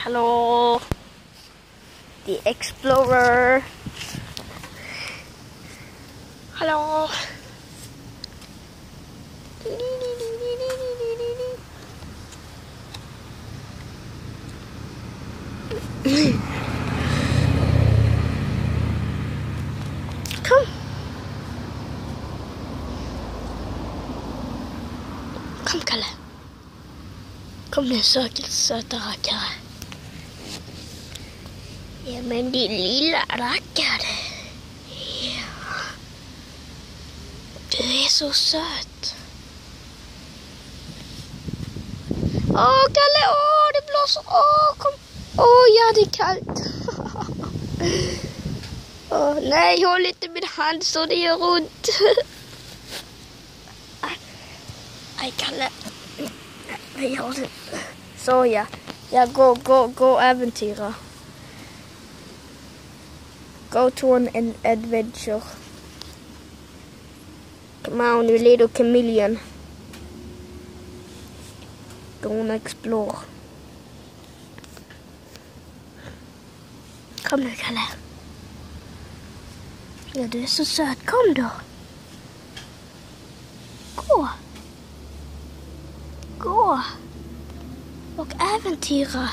Hallå! The Explorer. Hallå! Kom! Kom, Kalle. Kom nu, söta rackare. Ja, men din lilla rackare. Ja. Du är så söt. Åh, Kalle, det blåser. Kom. Ja, det är kallt. Nej, håll inte min hand så det gör ont. Aj, Kalle. Så ja. Gå äventyra. Go to an adventure. Come on, you little chameleon. Go and explore. Kom nu, Kalle. Ja, du är så söt. Kom då. Gå. Och äventyra.